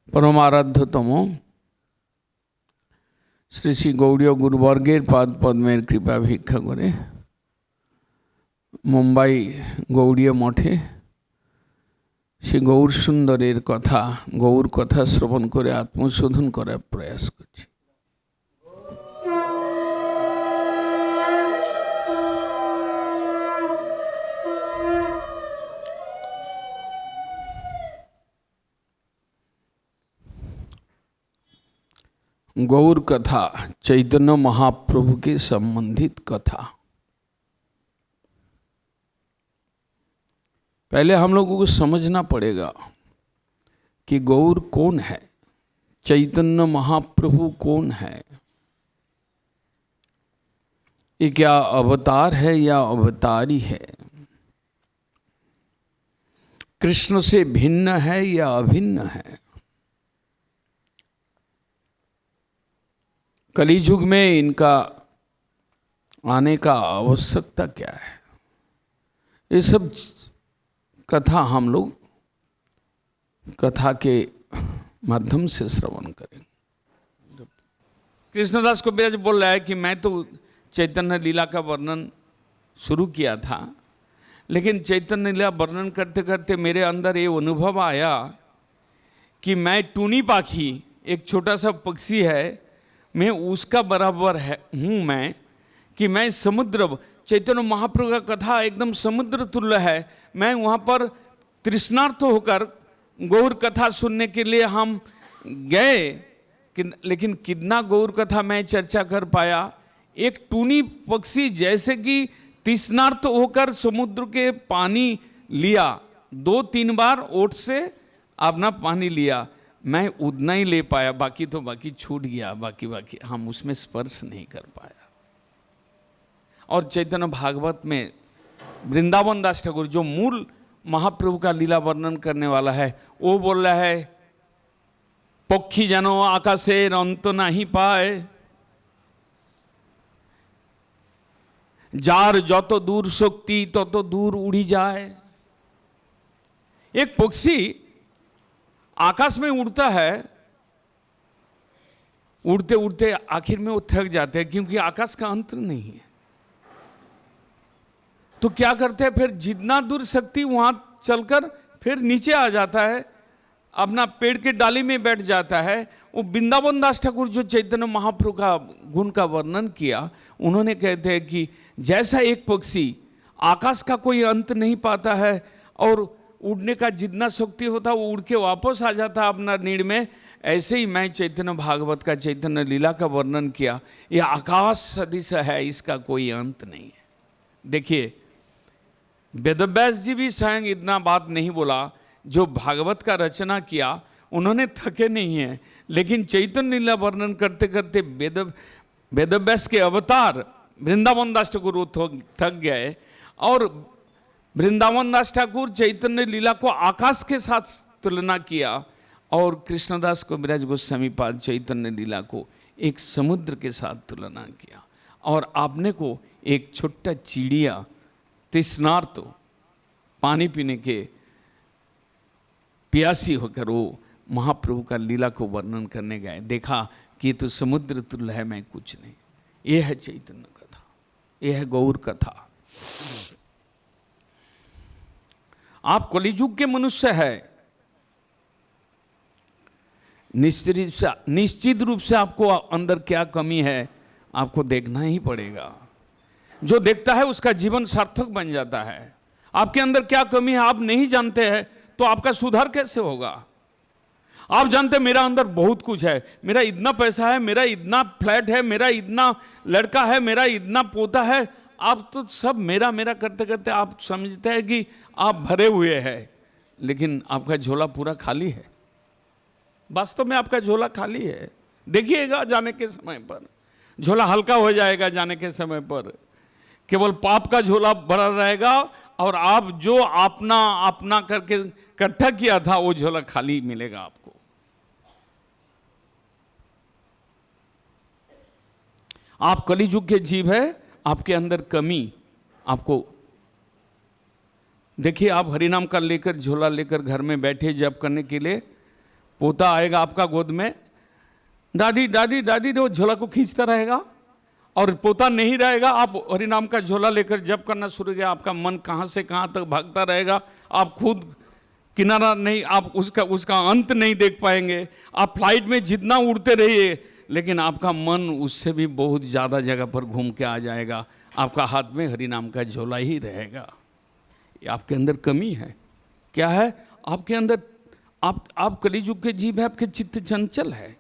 परमाराध्यतम श्री श्री गौड़ीय गुरुवर्गेर पाद पद्मेर कृपा भिक्षा करे मुम्बाई गौड़ीय मठे श्री गौर सुंदरेर कथा गौर कथा श्रवण करे आत्मशोधन करार प्रयास करछि। गौर कथा चैतन्य महाप्रभु के संबंधित कथा। पहले हम लोगों को समझना पड़ेगा कि गौर कौन है, चैतन्य महाप्रभु कौन है। ये क्या अवतार है या अवतारी है, कृष्ण से भिन्न है या अभिन्न है। कलियुग में इनका आने का आवश्यकता क्या है, ये सब कथा हम लोग कथा के माध्यम से श्रवण करेंगे। कृष्णदास कविराज बोल रहा है कि मैं तो चैतन्य लीला का वर्णन शुरू किया था, लेकिन चैतन्य लीला वर्णन करते करते मेरे अंदर ये अनुभव आया कि मैं टूनी पाखी, एक छोटा सा पक्षी है, मैं उसका बराबर हूँ मैं, कि मैं समुद्र, चैतन्य महाप्रभु का कथा एकदम समुद्र तुल्य है। मैं वहाँ पर तृष्णार्थ होकर गौर कथा सुनने के लिए हम गए, लेकिन कितना गौर कथा मैं चर्चा कर पाया। एक टूनी पक्षी जैसे कि तृष्णार्थ होकर समुद्र के पानी लिया, 2-3 बार ओठ से अपना पानी लिया, मैं उतना ही ले पाया, बाकी तो बाकी छूट गया, बाकी हम उसमें स्पर्श नहीं कर पाया। और चैतन्य भागवत में वृंदावन दास ठाकुर जो मूल महाप्रभु का लीला वर्णन करने वाला है, वो बोल रहा है पक्षी जानो आकाशेर अंत नहीं पाए, जार যত दूर शक्ति तत दूर उड़ी जाए। एक पक्षी आकाश में उड़ता है, उड़ते उड़ते आखिर में वो थक जाते हैं, क्योंकि आकाश का अंत नहीं है। तो क्या करते हैं, फिर जितना दूर शक्ति वहां चलकर फिर नीचे आ जाता है, अपना पेड़ के डाली में बैठ जाता है। वो वृंदावन दास ठाकुर जो चैतन्य महाप्रभु का गुण का वर्णन किया, उन्होंने कहते हैं कि जैसा एक पक्षी आकाश का कोई अंत नहीं पाता है और उड़ने का जितना शक्ति होता वो उड़ के वापस आ जाता अपना नीड़ में, ऐसे ही मैं चैतन्य भागवत का चैतन्य लीला का वर्णन किया। ये आकाश सदृश है, इसका कोई अंत नहीं है। देखिए वेदव्यास जी भी स्वयं इतना बात नहीं बोला, जो भागवत का रचना किया उन्होंने थके नहीं है, लेकिन चैतन्य लीला वर्णन करते करते वेदव्यास के अवतार वृंदावन दास ठाकुर थक गए। और वृंदावन दास ठाकुर चैतन्य लीला को आकाश के साथ तुलना किया, और कृष्णदास कविराज गोस्वामी पाद चैतन्य लीला को एक समुद्र के साथ तुलना किया, और आपने को एक छोटा चिड़िया तृष्णार्थ पानी पीने के प्यासी होकर वो महाप्रभु का लीला को वर्णन करने गए। देखा कि ये तो समुद्र तुल्य है, मैं कुछ नहीं। ये है चैतन्य कथा, ये है गौर कथा। आप कलियुग के मनुष्य है, निश्चित रूप से आपको अंदर क्या कमी है आपको देखना ही पड़ेगा। जो देखता है उसका जीवन सार्थक बन जाता है। आपके अंदर क्या कमी है आप नहीं जानते हैं, तो आपका सुधार कैसे होगा। आप जानते हैं मेरा अंदर बहुत कुछ है, मेरा इतना पैसा है, मेरा इतना फ्लैट है, मेरा इतना लड़का है, मेरा इतना पोता है। आप तो सब मेरा मेरा करते करते आप समझते हैं कि आप भरे हुए हैं, लेकिन आपका झोला पूरा खाली है। वास्तव में आपका झोला खाली है। देखिएगा जाने के समय पर झोला हल्का हो जाएगा, जाने के समय पर केवल पाप का झोला भरा रहेगा, और आप जो अपना अपना करके इकट्ठा किया था वो झोला खाली मिलेगा आपको। आप कलियुग के जीव है, आपके अंदर कमी आपको देखिए। आप हरिनाम का लेकर झोला लेकर घर में बैठे जप करने के लिए, पोता आएगा आपका गोद में, दादी दादी दादी, वो झोला को खींचता रहेगा, और पोता नहीं रहेगा, आप हरि नाम का झोला लेकर जप करना शुरू किया, आपका मन कहाँ से कहाँ तक भागता रहेगा, आप खुद किनारा नहीं, आप उसका अंत नहीं देख पाएंगे। आप फ्लाइट में जितना उड़ते रहिए, लेकिन आपका मन उससे भी बहुत ज़्यादा जगह पर घूम के आ जाएगा, आपका हाथ में हरि नाम का झोला ही रहेगा। ये आपके अंदर कमी है। क्या है आपके अंदर? आप कलिजुग के जीव है, आपके चित्त चंचल है,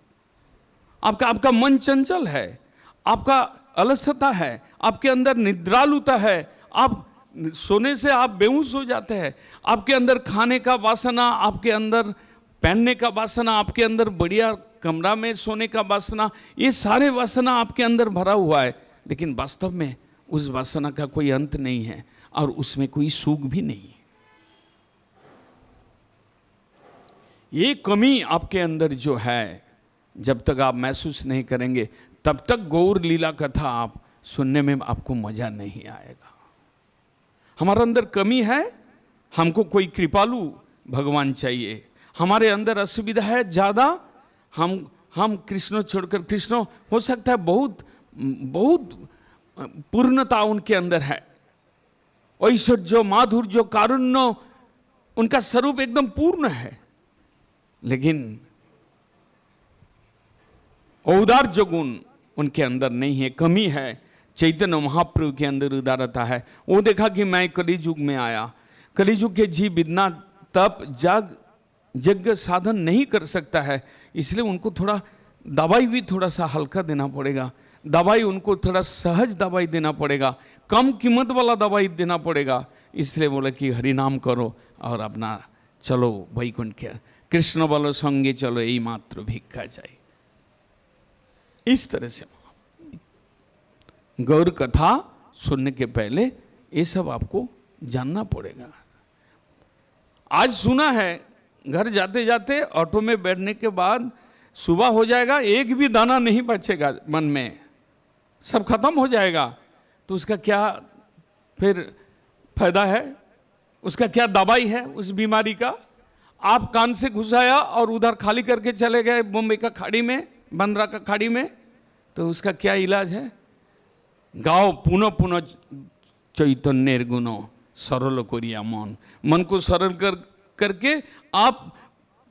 आपका मन चंचल है, आपका अलसता है, आपके अंदर निद्रालुता है, आप सोने से आप बेहोश हो जाते हैं, आपके अंदर खाने का वासना, आपके अंदर पहनने का वासना, आपके अंदर बढ़िया कमरा में सोने का वासना, ये सारे वासना आपके अंदर भरा हुआ है, लेकिन वास्तव में उस वासना का कोई अंत नहीं है और उसमें कोई सुख भी नहीं है। ये कमी आपके अंदर जो है, जब तक आप महसूस नहीं करेंगे तब तक गौर लीला कथा आप सुनने में आपको मजा नहीं आएगा। हमारे अंदर कमी है, हमको कोई कृपालु भगवान चाहिए। हमारे अंदर असुविधा है ज़्यादा, हम कृष्ण छोड़कर, कृष्ण हो सकता है बहुत बहुत पूर्णता उनके अंदर है, ऐश्वर्य, माधुर्य, कारुण्य, उनका स्वरूप एकदम पूर्ण है, लेकिन औदार्य गुण उनके अंदर नहीं है, कमी है। चैतन्य महाप्रभु के अंदर उदारता है। वो देखा कि मैं कलियुग में आया, कलियुग के जीव इतना तप जग यज्ञ साधन नहीं कर सकता है, इसलिए उनको थोड़ा दवाई भी थोड़ा सा हल्का देना पड़ेगा, दवाई उनको थोड़ा सहज दवाई देना पड़ेगा, कम कीमत वाला दवाई देना पड़ेगा। इसलिए बोले कि हरि नाम करो और अपना चलो वैकुंठ के, कृष्ण बोलो संगे चलो, यही मात्र भिक्षा चाहिए। इस तरह से गौर कथा सुनने के पहले ये सब आपको जानना पड़ेगा। आज सुना है, घर जाते जाते ऑटो में बैठने के बाद सुबह हो जाएगा, एक भी दाना नहीं बचेगा मन में, सब खत्म हो जाएगा, तो उसका क्या फिर फायदा है? उसका क्या दवाई है उस बीमारी का? आप कान से घुसाया और उधर खाली करके चले गए बॉम्बे का खाड़ी में, बंदरा का खाड़ी में, तो उसका क्या इलाज है? गाओ पुनः पुनः चैतन्य गुणों सरल करिया मन को सरल करके आप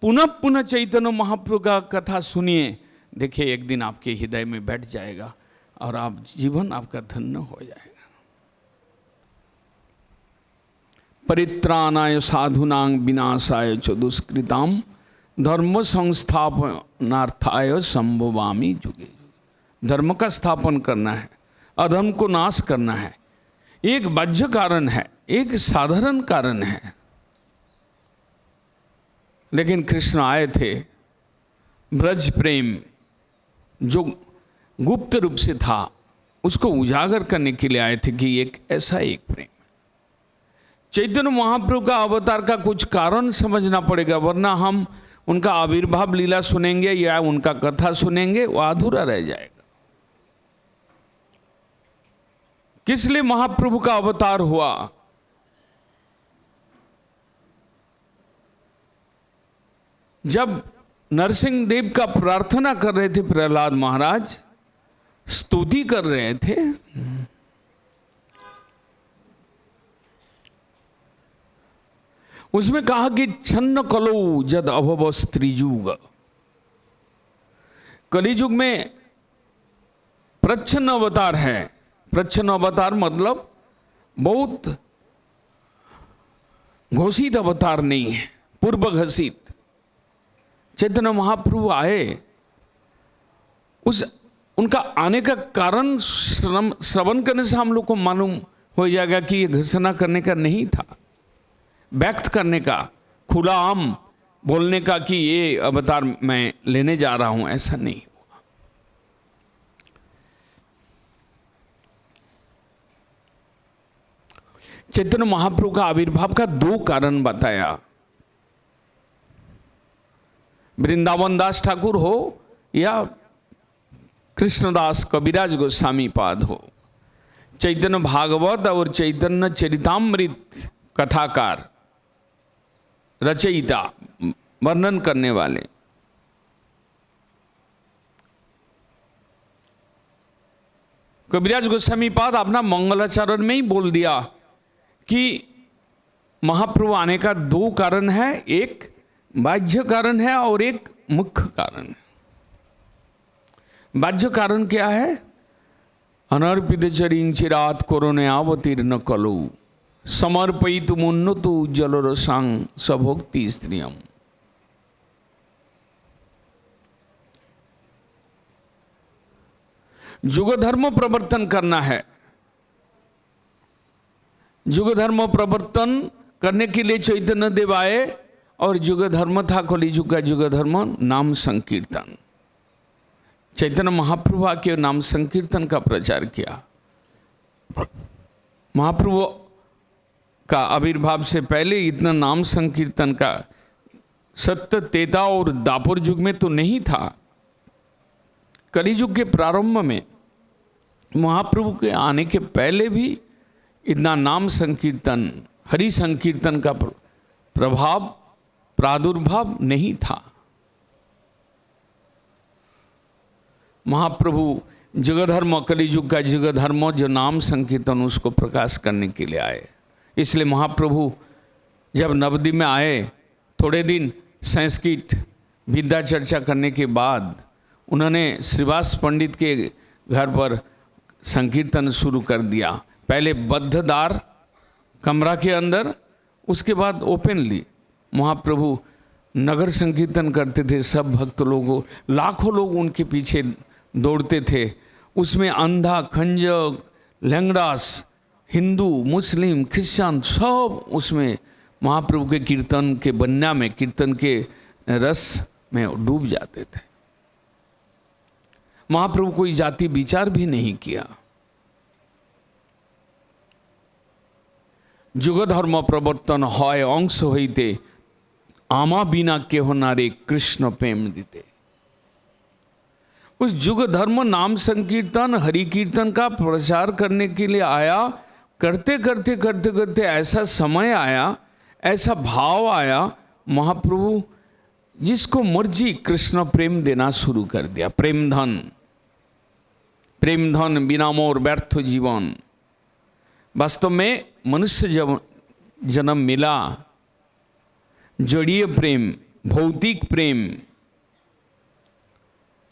पुनः पुनः चैतन्य महाप्रभु का कथा सुनिए, देखिए एक दिन आपके हृदय में बैठ जाएगा और आप जीवन आपका धन्य हो जाएगा। परित्राणाय साधुनां विनाशाय च दुष्कृताम धर्म संस्थापनार्थाय संभवामि जुगे। धर्म का स्थापन करना है, अधर्म को नाश करना है, एक बाह्य कारण है, एक साधारण कारण है, लेकिन कृष्ण आए थे ब्रज प्रेम जो गुप्त रूप से था उसको उजागर करने के लिए आए थे कि एक ऐसा एक प्रेम। चैतन्य महाप्रभु का अवतार का कुछ कारण समझना पड़ेगा, वरना हम उनका आविर्भाव लीला सुनेंगे या उनका कथा सुनेंगे वो अधूरा रह जाएगा। किस लिए महाप्रभु का अवतार हुआ? जब नरसिंह देव का प्रार्थना कर रहे थे प्रहलाद महाराज, स्तुति कर रहे थे, उसमें कहा कि छन्न कलो जद अभव स्त्रीजुग। कलियुग में प्रच्छन्न अवतार है। प्रच्छन्न अवतार मतलब बहुत घोषित अवतार नहीं है, पूर्व घोषित। चैतन्य महाप्रभु आए, उनका आने का कारण श्रवण करने से हम लोग को मालूम हो जाएगा कि ये घोषणा करने का नहीं था, व्यक्त करने का, खुला आम बोलने का कि ये अवतार मैं लेने जा रहा हूं, ऐसा नहीं हुआ। चैतन्य महाप्रभु का आविर्भाव का दो कारण बताया। वृंदावन दास ठाकुर हो या कृष्णदास कविराज गोस्वामी पाद हो, चैतन्य भागवत और चैतन्य चरितामृत कथाकार, रचयिता, वर्णन करने वाले, कबीराज गोस्वामी पाद अपना मंगलाचरण में ही बोल दिया कि महाप्रभु आने का दो कारण है, एक बाह्य कारण है और एक मुख्य कारण है। बाह्य कारण क्या है? अनर्पित चरिंग चिरात कोरोने अवतीर्ण कलु समर्पयितुमुन्नतु जलरसांग सभोक्ति स्त्रियम। युग धर्म प्रवर्तन करना है। युग धर्म प्रवर्तन करने के लिए चैतन्य देव आए और युग धर्म था कलियुग का युग धर्म नाम संकीर्तन। चैतन्य महाप्रभु आके नाम संकीर्तन का प्रचार किया। महाप्रभु का आविर्भाव से पहले इतना नाम संकीर्तन का सत्य त्रेता और दापर युग में तो नहीं था। कलियुग के प्रारंभ में महाप्रभु के आने के पहले भी इतना नाम संकीर्तन, हरि संकीर्तन का प्रभाव, प्रादुर्भाव नहीं था। महाप्रभु जगधर्म, कलियुग का जगधर्म जो नाम संकीर्तन, उसको प्रकाश करने के लिए आए। इसलिए महाप्रभु जब नवद्वीप में आए, थोड़े दिन संस्कृत विद्या चर्चा करने के बाद उन्होंने श्रीवास पंडित के घर पर संकीर्तन शुरू कर दिया। पहले बद्धदार कमरा के अंदर, उसके बाद ओपनली महाप्रभु नगर संकीर्तन करते थे। सब भक्त लोगों, लाखों लोग उनके पीछे दौड़ते थे। उसमें अंधा, खंजर, लंगड़ास, हिंदू, मुस्लिम, क्रिश्चियन सब उसमें महाप्रभु के कीर्तन के बन्या में, कीर्तन के रस में डूब जाते थे। महाप्रभु कोई जाति विचार भी नहीं किया। युग धर्म प्रवर्तन হয় अंश হইতে आमा बिना केह नारे कृष्ण प्रेम दीते। उस युग धर्म नाम संकीर्तन, हरि कीर्तन का प्रचार करने के लिए आया। करते करते करते करते ऐसा समय आया, ऐसा भाव आया, महाप्रभु जिसको मर्जी कृष्ण प्रेम देना शुरू कर दिया। प्रेम धन बिना मोर व्यर्थ जीवन। वास्तव में मनुष्य जब जन्म मिला, जड़ीय प्रेम, भौतिक प्रेम,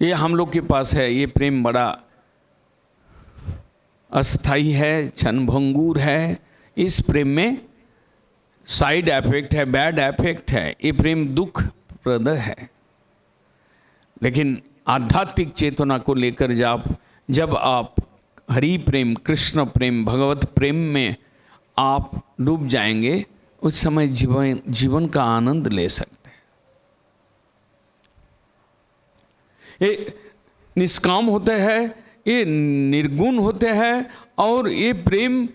ये हम लोग के पास है। ये प्रेम बड़ा अस्थाई है, क्षणभंगुर है। इस प्रेम में साइड इफेक्ट है, बैड इफेक्ट है। ये प्रेम दुख प्रद है। लेकिन आध्यात्मिक चेतना को लेकर जब आप हरि प्रेम, कृष्ण प्रेम, भगवत प्रेम में आप डूब जाएंगे, उस समय जीवन का आनंद ले सकते हैं। ये निष्काम होते हैं, ये निर्गुण होते हैं, और ये प्रेम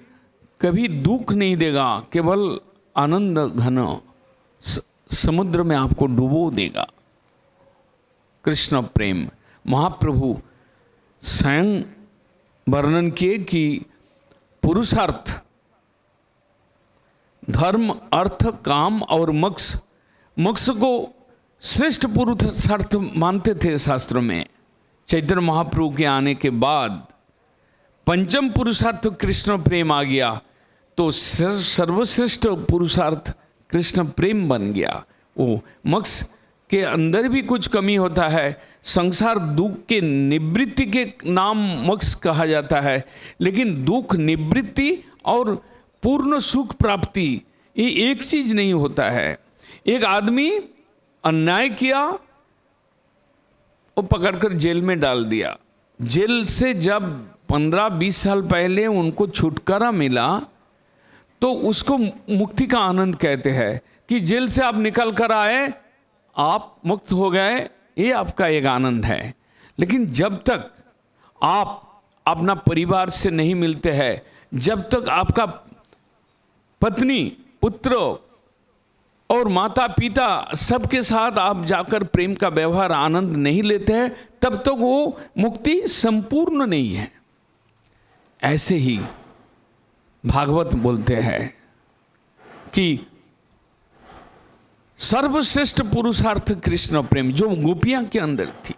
कभी दुख नहीं देगा, केवल आनंद घन समुद्र में आपको डुबो देगा। कृष्ण प्रेम महाप्रभु स्वयं वर्णन किए कि पुरुषार्थ, धर्म, अर्थ, काम और मोक्ष को श्रेष्ठ पुरुषार्थ मानते थे शास्त्रों में। चैतन्य महाप्रभु के आने के बाद पंचम पुरुषार्थ कृष्ण प्रेम आ गया, तो सर्वश्रेष्ठ पुरुषार्थ कृष्ण प्रेम बन गया। वो मोक्ष के अंदर भी कुछ कमी होता है। संसार दुख के निवृत्ति के नाम मोक्ष कहा जाता है, लेकिन दुख निवृत्ति और पूर्ण सुख प्राप्ति ये एक चीज नहीं होता है। एक आदमी अन्याय किया, वो पकड़कर जेल में डाल दिया। जेल से जब 15-20 साल पहले उनको छुटकारा मिला, तो उसको मुक्ति का आनंद कहते हैं कि जेल से आप निकल कर आए, आप मुक्त हो गए, ये आपका एक आनंद है। लेकिन जब तक आप अपना परिवार से नहीं मिलते हैं, जब तक आपका पत्नी, पुत्र और माता पिता सबके साथ आप जाकर प्रेम का व्यवहार, आनंद नहीं लेते हैं, तब तक वो मुक्ति संपूर्ण नहीं है। ऐसे ही भागवत बोलते हैं कि सर्वश्रेष्ठ पुरुषार्थ कृष्ण प्रेम, जो गोपियां के अंदर थी।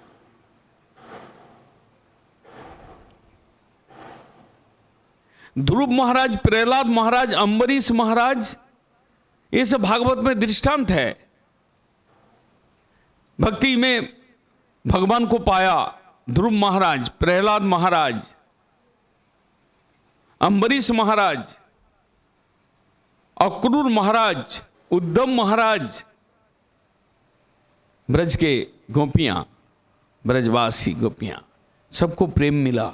ध्रुव महाराज, प्रहलाद महाराज, अम्बरीश महाराज, ये सब भागवत में दृष्टांत है। भक्ति में भगवान को पाया ध्रुव महाराज, प्रहलाद महाराज, अम्बरीश महाराज, अक्रूर महाराज, उद्धव महाराज, ब्रज के गोपियां, ब्रजवासी गोपियां, सबको प्रेम मिला।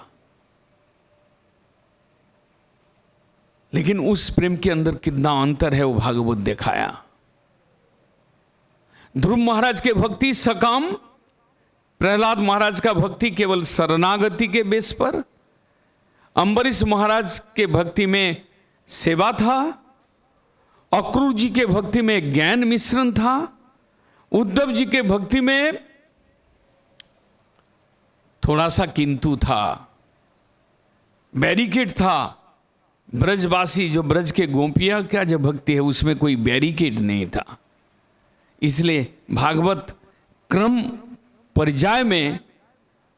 लेकिन उस प्रेम के अंदर कितना अंतर है वो भागवत दिखाया। ध्रुव महाराज के भक्ति सकाम, प्रहलाद महाराज का भक्ति केवल शरणागति के बेस पर, अम्बरीश महाराज के भक्ति में सेवा था, अक्रूर जी के भक्ति में ज्ञान मिश्रण था, उद्धव जी के भक्ति में थोड़ा सा किंतु था, बैरिकेड था। ब्रजवासी जो ब्रज के गोपियां का जो भक्ति है उसमें कोई बैरिकेड नहीं था। इसलिए भागवत क्रम परिजाय में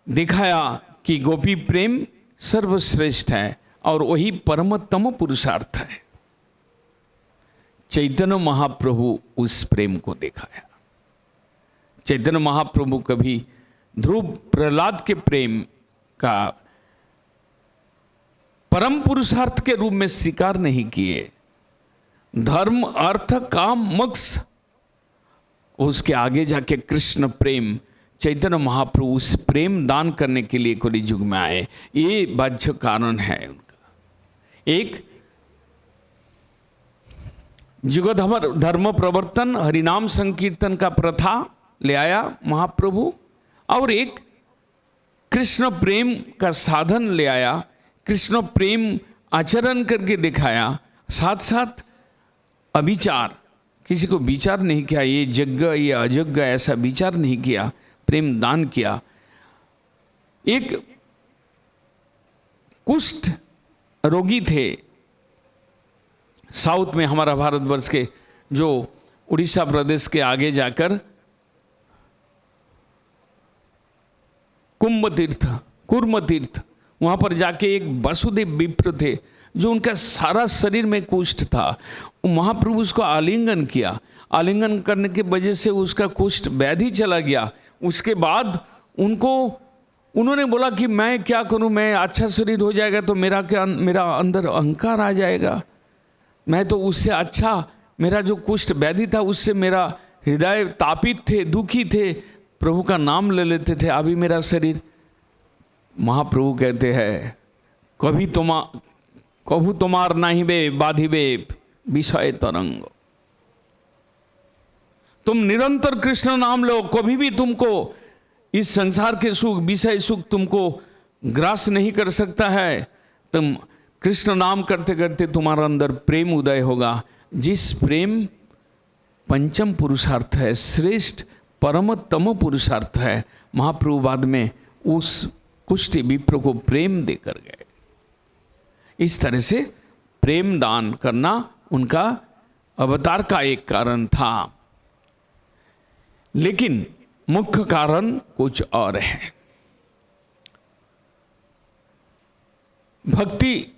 दिखाया कि गोपी प्रेम सर्वश्रेष्ठ है और वही परमतम पुरुषार्थ है। चैतन्य महाप्रभु उस प्रेम को दिखाया। चैतन्य महाप्रभु कभी ध्रुव प्रहलाद के प्रेम का परम पुरुषार्थ के रूप में स्वीकार नहीं किए। धर्म, अर्थ, काम, मोक्ष, उसके आगे जाके कृष्ण प्रेम, चैतन्य महाप्रभु उस प्रेम दान करने के लिए कलि युग में आए। ये बाह्य कारण है उनका। एक युग धर्म प्रवर्तन, हरिनाम संकीर्तन का प्रथा ले आया महाप्रभु, और एक कृष्ण प्रेम का साधन ले आया, कृष्ण प्रेम आचरण करके दिखाया। साथ साथ अविचार, किसी को विचार नहीं किया ये यज्ञ ये अयज्ञ, ऐसा विचार नहीं किया, प्रेम दान किया। एक कुष्ठ रोगी थे साउथ में, हमारा भारतवर्ष के, जो उड़ीसा प्रदेश के आगे जाकर कुर्म तीर्थ, वहाँ पर जाके एक वसुदेव विप्र थे जो उनका सारा शरीर में कुष्ठ था। महाप्रभु उसको आलिंगन किया, आलिंगन करने की वजह से उसका कुष्ठ व्याधि चला गया। उसके बाद उन्होंने बोला कि मैं क्या करूं, मैं अच्छा शरीर हो जाएगा तो मेरा अंदर अहंकार आ जाएगा, मैं तो उससे अच्छा, मेरा जो कुष्ठ व्याधि था उससे मेरा हृदय तापित थे, दुखी थे, प्रभु का नाम ले लेते थे, अभी मेरा शरीर। महाप्रभु कहते हैं कभू तुम्हार नहीं बे बाधिबे विषय तरंग, तुम निरंतर कृष्ण नाम लो, कभी भी तुमको इस संसार के सुख, विषय सुख तुमको ग्रास नहीं कर सकता है। तुम कृष्ण नाम करते करते तुम्हारा अंदर प्रेम उदय होगा। जिस प्रेम पंचम पुरुषार्थ है, श्रेष्ठ परमतम पुरुषार्थ है। महाप्रभु बाद में उस कुष्ठ विप्र को प्रेम देकर गए। इस तरह से प्रेम दान करना उनका अवतार का एक कारण था, लेकिन मुख्य कारण कुछ और है। भक्ति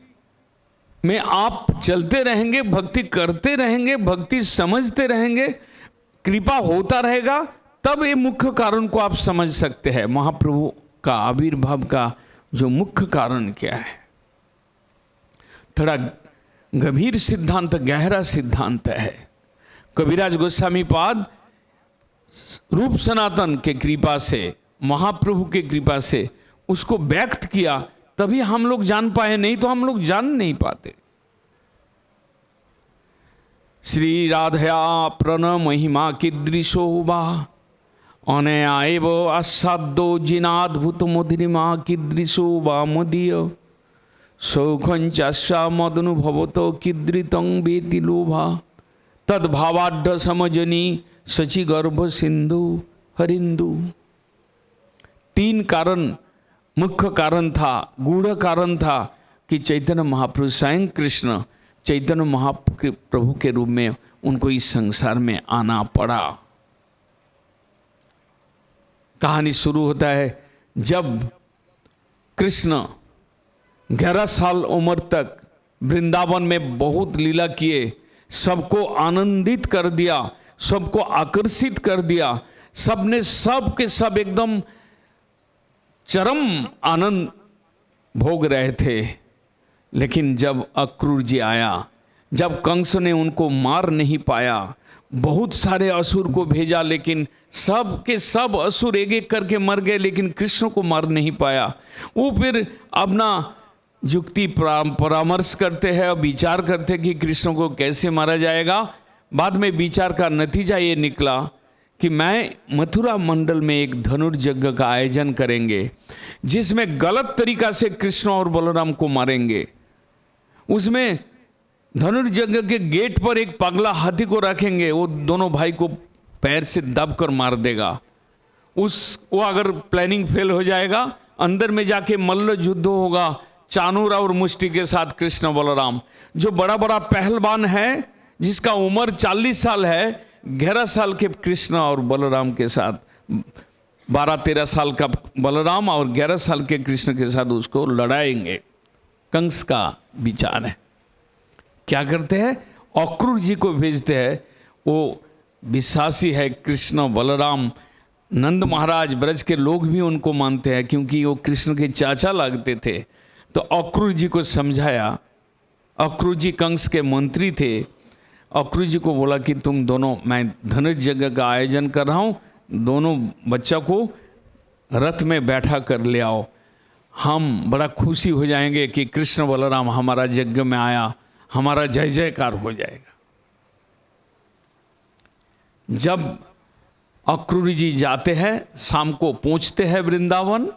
में आप चलते रहेंगे, भक्ति करते रहेंगे, भक्ति समझते रहेंगे, कृपा होता रहेगा, तब ये मुख्य कारण को आप समझ सकते हैं। महाप्रभु का आविर्भाव का जो मुख्य कारण क्या है, थोड़ा गंभीर सिद्धांत, गहरा सिद्धांत है। कविराज गोस्वामी पाद रूप सनातन के कृपा से, महाप्रभु के कृपा से उसको व्यक्त किया, तभी हम लोग जान पाए, नहीं तो हम लोग जान नहीं पाते। श्री राधया प्रण महिमा कीदृशो वा अनया एव आसाद्यो जिनाद्भुत मधुरिमा कीदृशो वा मदीय सौखंचा मदनुभवतो कीदृतं वेति लोभा तद्भावाढ्य समजनी शचि गर्भ सिंधु हरिंदु। तीन कारण, मुख्य कारण था, गूढ़ कारण था कि चैतन्य महाप्रभु स्वयं कृष्ण चैतन्य महाप्रभु के रूप में उनको इस संसार में आना पड़ा। कहानी शुरू होता है जब कृष्ण 11 साल उम्र तक वृंदावन में बहुत लीला किए, सबको आनंदित कर दिया, सबको आकर्षित कर दिया, सबने सब के सब एकदम चरम आनंद भोग रहे थे। लेकिन जब अक्रूर जी आया, जब कंस ने उनको मार नहीं पाया, बहुत सारे असुर को भेजा, लेकिन सब के सब असुर एक एक करके मर गए, लेकिन कृष्ण को मार नहीं पाया। वो फिर अपना युक्ति परामर्श करते हैं और विचार करते हैं कि कृष्ण को कैसे मारा जाएगा। बाद में विचार का नतीजा ये निकला कि मैं मथुरा मंडल में एक धनुर्यज्ञ का आयोजन करेंगे, जिसमें गलत तरीका से कृष्ण और बलराम को मारेंगे। उसमें धनुर्यज्ञ के गेट पर एक पगला हाथी को रखेंगे, वो दोनों भाई को पैर से दबकर मार देगा। वो अगर प्लानिंग फेल हो जाएगा, अंदर में जाके मल्ल युद्ध होगा चाणूर और मुष्टि के साथ कृष्ण बलराम। जो बड़ा बड़ा पहलवान है, जिसका उम्र 40 साल है, 11 साल के कृष्ण और बलराम के साथ, 12-13 साल का बलराम और 11 साल के कृष्ण के साथ उसको लड़ाएंगे। कंस का विचार है। क्या करते हैं, अक्रूर जी को भेजते हैं। वो विश्वासी है, कृष्ण बलराम, नंद महाराज, ब्रज के लोग भी उनको मानते हैं क्योंकि वो कृष्ण के चाचा लगते थे। तो अक्रूर जी को समझाया। अक्रूर जी कंस के मंत्री थे। अक्रूर जी को बोला कि तुम दोनों, मैं धनुर्यज्ञ का आयोजन कर रहा हूँ, दोनों बच्चा को रथ में बैठा कर ले आओ, हम बड़ा खुशी हो जाएंगे कि कृष्ण बलराम हमारा यज्ञ में आया, हमारा जय जयकार हो जाएगा। जब अक्रूर जी जाते हैं, शाम को पहुंचते हैं वृंदावन,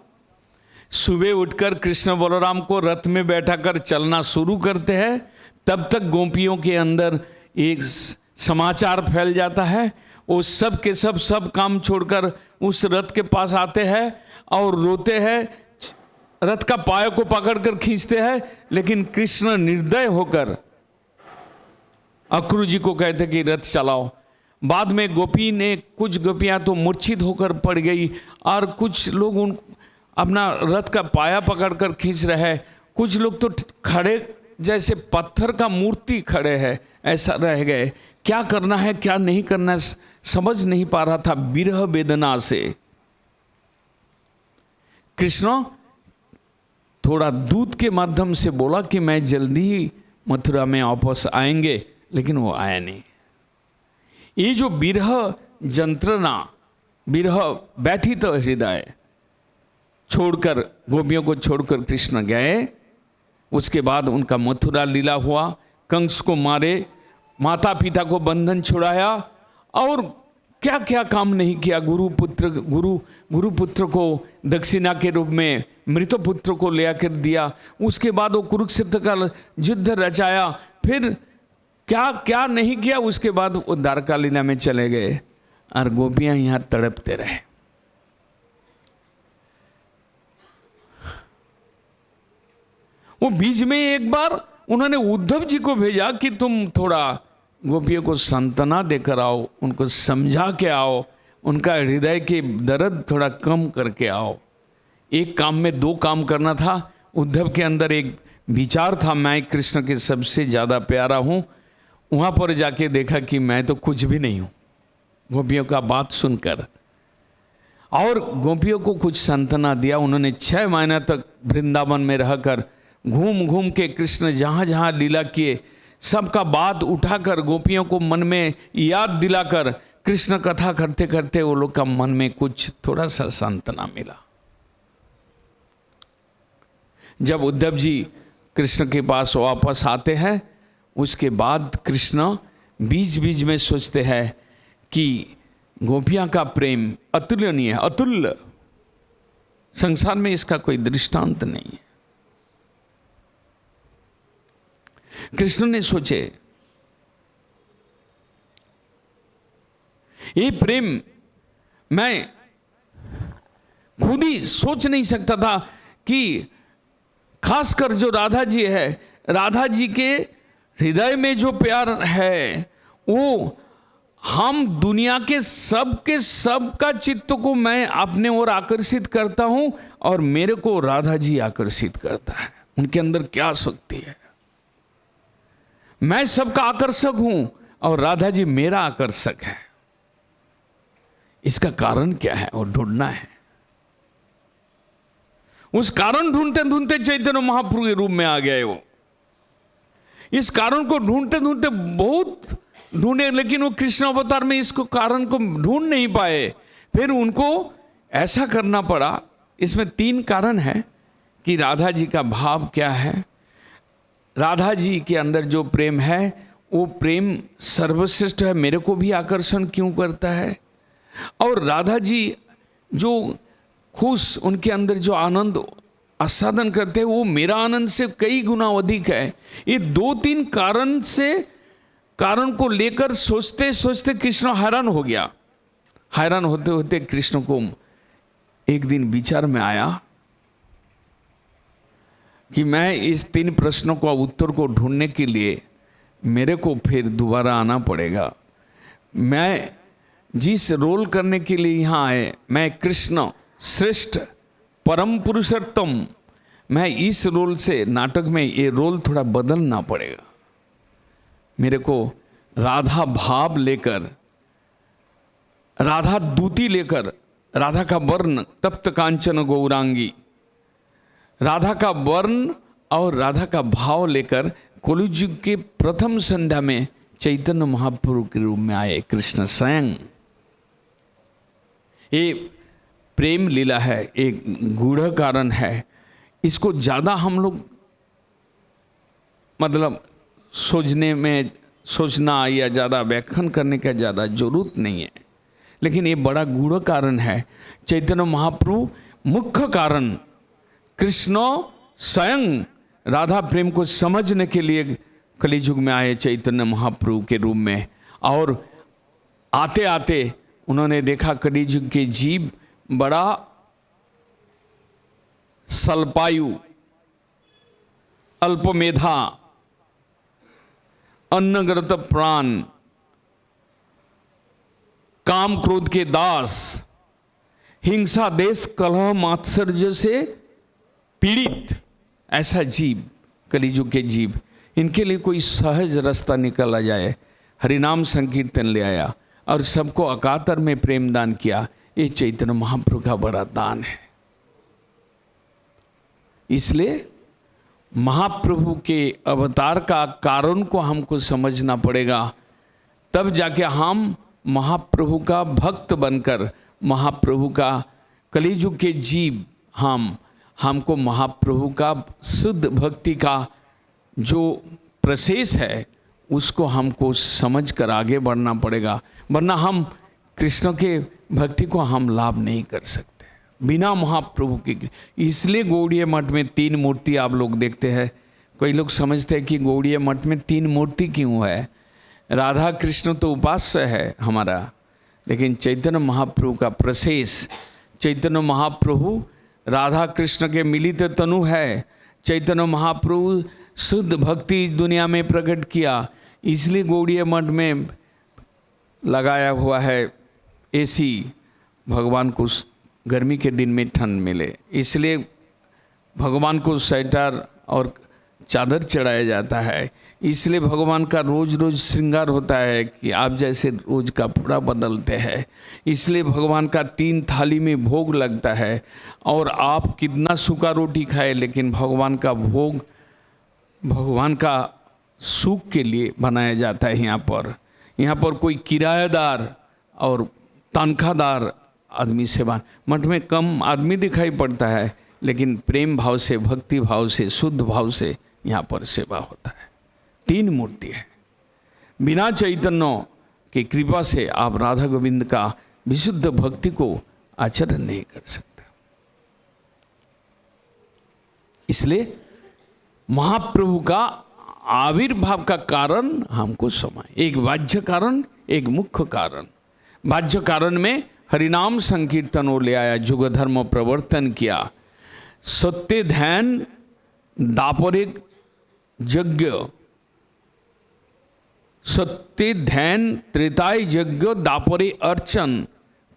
सुबह उठकर कृष्ण बलराम को रथ में बैठाकर चलना शुरू करते हैं, तब तक गोपियों के अंदर एक समाचार फैल जाता है। वो सब के सब काम छोड़कर उस रथ के पास आते हैं और रोते हैं, रथ का पाया को पकड़कर खींचते हैं। लेकिन कृष्ण निर्दय होकर अक्रूर जी को कहते कि रथ चलाओ। बाद में गोपी ने, कुछ गोपियां तो मूर्छित होकर पड़ गई और कुछ लोग उन अपना रथ का पाया पकड़कर खींच रहे हैं, कुछ लोग तो खड़े जैसे पत्थर का मूर्ति खड़े हैं, ऐसा रह गए। क्या करना है क्या नहीं करना समझ नहीं पा रहा था विरह वेदना से। कृष्ण थोड़ा दूत के माध्यम से बोला कि मैं जल्दी ही मथुरा में वापस आएंगे, लेकिन वो आया नहीं। ये जो विरह जंत्रणा, विरह व्यथित हृदय छोड़कर, गोपियों को छोड़कर कृष्ण गए। उसके बाद उनका मथुरा लीला हुआ, कंस को मारे, माता पिता को बंधन छुड़ाया और क्या क्या काम नहीं किया। गुरुपुत्र को दक्षिणा के रूप में मृतपुत्र को ले आकर दिया। उसके बाद वो कुरुक्षेत्र का युद्ध रचाया। फिर क्या क्या नहीं किया। उसके बाद वो द्वारका लीला में चले गए और गोपियां यहाँ तड़पते रहे। वो बीच में एक बार उन्होंने उद्धव जी को भेजा कि तुम थोड़ा गोपियों को सांत्वना देकर आओ, उनको समझा के आओ, उनका हृदय के दर्द थोड़ा कम करके आओ। एक काम में दो काम करना था। उद्धव के अंदर एक विचार था, मैं कृष्ण के सबसे ज़्यादा प्यारा हूँ। वहाँ पर जाके देखा कि मैं तो कुछ भी नहीं हूँ, गोपियों का बात सुनकर। और गोपियों को कुछ सांत्वना दिया। उन्होंने 6 महीने तक वृंदावन में रहकर घूम घूम के कृष्ण जहाँ जहाँ लीला किए सबका बात उठाकर गोपियों को मन में याद दिलाकर कृष्ण कथा करते करते वो लोग का मन में कुछ थोड़ा सा सांत्वना मिला। जब उद्धव जी कृष्ण के पास वापस आते हैं, उसके बाद कृष्ण बीच बीच में सोचते हैं कि गोपियां का प्रेम अतुलनीय है, अतुल्य, संसार में इसका कोई दृष्टांत नहीं है। कृष्ण ने सोचे ये प्रेम मैं खुद ही सोच नहीं सकता था कि खासकर जो राधा जी है, राधा जी के हृदय में जो प्यार है वो हम दुनिया के सब का चित्त को मैं अपने ओर आकर्षित करता हूं और मेरे को राधा जी आकर्षित करता है। उनके अंदर क्या शक्ति है। मैं सबका आकर्षक हूं और राधा जी मेरा आकर्षक है। इसका कारण क्या है और ढूंढना है। उस कारण ढूंढते ढूंढते चैतन्य महाप्रभु के रूप में आ गए वो। इस कारण को ढूंढते ढूंढते बहुत ढूंढे, लेकिन वो कृष्ण अवतार में इसको कारण को ढूंढ नहीं पाए। फिर उनको ऐसा करना पड़ा। इसमें 3 कारण है कि राधा जी का भाव क्या है। राधा जी के अंदर जो प्रेम है वो प्रेम सर्वश्रेष्ठ है, मेरे को भी आकर्षण क्यों करता है। और राधा जी जो खुश, उनके अंदर जो आनंद आस्वादन करते हैं वो मेरा आनंद से कई गुना अधिक है। ये 2-3 कारण से, कारण को लेकर सोचते सोचते कृष्ण हैरान हो गया। हैरान होते होते कृष्ण को एक दिन विचार में आया कि मैं इस 3 प्रश्नों का उत्तर को ढूंढने के लिए मेरे को फिर दोबारा आना पड़ेगा। मैं जिस रोल करने के लिए यहाँ आए, मैं कृष्ण श्रेष्ठ परम पुरुषोत्तम, मैं इस रोल से नाटक में ये रोल थोड़ा बदलना पड़ेगा। मेरे को राधा भाव लेकर, राधा दूती लेकर, राधा का वर्ण तप्त कांचन गौरांगी, राधा का वर्ण और राधा का भाव लेकर कलियुग के प्रथम संध्या में चैतन्य महाप्रभु के रूप में आए कृष्ण स्वयं। ये प्रेम लीला है, एक गूढ़ कारण है। इसको ज़्यादा हम लोग मतलब सोचना या ज़्यादा व्याख्यान करने का ज़्यादा जरूरत नहीं है, लेकिन ये बड़ा गूढ़ कारण है। चैतन्य महाप्रभु मुख्य कारण, कृष्ण स्वयं राधा प्रेम को समझने के लिए कलियुग में आए चैतन्य महाप्रभु के रूप में। और आते आते उन्होंने देखा कलियुग के जीव बड़ा स्वल्पायु, अल्पमेधा, अन्नग्रत प्राण, काम क्रोध के दास, हिंसा देश कलह मात्सर्य से पीड़ित, ऐसा जीव कलियुग के जीव, इनके लिए कोई सहज रास्ता निकला जाए। हरिनाम संकीर्तन ले आया और सबको अकातर में प्रेम दान किया। ये चैतन्य महाप्रभु का बड़ा दान है। इसलिए महाप्रभु के अवतार का कारण को हमको समझना पड़ेगा, तब जाके हम महाप्रभु का भक्त बनकर, महाप्रभु का कलियुग के जीव हमको महाप्रभु का शुद्ध भक्ति का जो प्रोसेस है उसको हमको समझ कर आगे बढ़ना पड़ेगा, वरना हम कृष्ण के भक्ति को हम लाभ नहीं कर सकते बिना महाप्रभु के। इसलिए गौड़ीय मठ में 3 मूर्ति आप लोग देखते हैं। कई लोग समझते हैं कि गौड़ीय मठ में 3 मूर्ति क्यों है। राधा कृष्ण तो उपास्य है हमारा, लेकिन चैतन्य महाप्रभु का प्रोसेस, चैतन्य महाप्रभु राधा कृष्ण के मिलित तनु है। चैतन्य महाप्रभु शुद्ध भक्ति दुनिया में प्रकट किया, इसलिए गौड़ीय मठ में लगाया हुआ है एसी, भगवान को गर्मी के दिन में ठंड मिले, इसलिए भगवान को स्वेटर और चादर चढ़ाया जाता है। इसलिए भगवान का रोज रोज श्रृंगार होता है कि आप जैसे रोज कपड़ा बदलते हैं। इसलिए भगवान का 3 थाली में भोग लगता है, और आप कितना सूखा रोटी खाए, लेकिन भगवान का भोग भगवान का सुख के लिए बनाया जाता है। यहाँ पर कोई किराएदार और तनख्वाहदार आदमी सेवा, मठ में कम आदमी दिखाई पड़ता है, लेकिन प्रेम भाव से, भक्ति भाव से, शुद्ध भाव से यहाँ पर सेवा होता है। 3 मूर्ति है। बिना चैतन्य की कृपा से आप राधा गोविंद का विशुद्ध भक्ति को आचरण नहीं कर सकते। इसलिए महाप्रभु का आविर्भाव का कारण हमको समझ, एक बाह्य कारण, एक मुख्य कारण। बाह्य कारण में हरिनाम संकीर्तन वो ले आया, युग धर्म प्रवर्तन किया, सत्य ध्यान दापरिक यज्ञ, सत्य ध्यान त्रेताय यज्ञ दापरे अर्चन,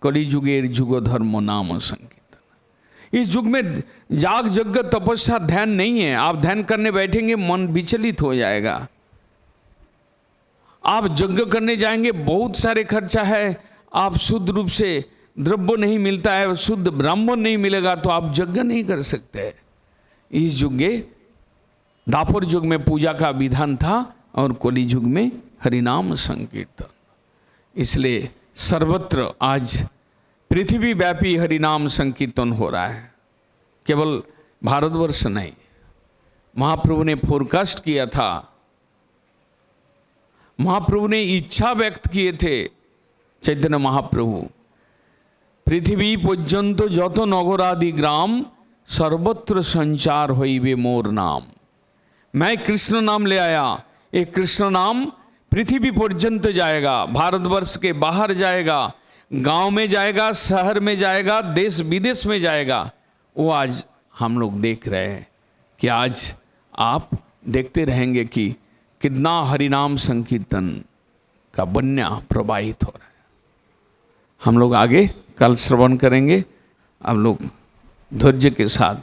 कलियुगेर युग धर्म नाम संकीर्तन। इस युग में याग यज्ञ तपस्या ध्यान नहीं है। आप ध्यान करने बैठेंगे मन विचलित हो जाएगा। आप यज्ञ करने जाएंगे, बहुत सारे खर्चा है, आप शुद्ध रूप से द्रव्य नहीं मिलता है, शुद्ध ब्राह्मण नहीं मिलेगा, तो आप यज्ञ नहीं कर सकते। इस युग में, दापर युग में पूजा का विधान था और कली युग में हरिनाम संकीर्तन। इसलिए सर्वत्र आज पृथ्वी व्यापी हरिनाम संकीर्तन हो रहा है, केवल भारतवर्ष नहीं। महाप्रभु ने फोरकास्ट किया था, महाप्रभु ने इच्छा व्यक्त किए थे, चैतन्य महाप्रभु, पृथ्वी पर्यंत যত नगरादि ग्राम सर्वत्र संचार होइबे मोर नाम। मैं कृष्ण नाम ले आया, एक कृष्ण नाम पृथ्वी पर्यंत जाएगा, भारतवर्ष के बाहर जाएगा, गांव में जाएगा, शहर में जाएगा, देश विदेश में जाएगा। वो आज हम लोग देख रहे हैं कि आज आप देखते रहेंगे कि कितना हरिनाम संकीर्तन का बन्या प्रवाहित हो रहा है। हम लोग आगे कल श्रवण करेंगे। आप लोग धैर्य के साथ,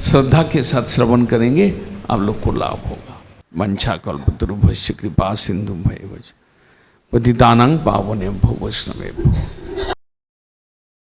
श्रद्धा के साथ श्रवण करेंगे, आप लोग को लाभ होगा। वंशा कल्पतरुभ्यश्च कृपा सिंधु भैवच पतितानां पावनेभ्यो वैष्णवेभ्यो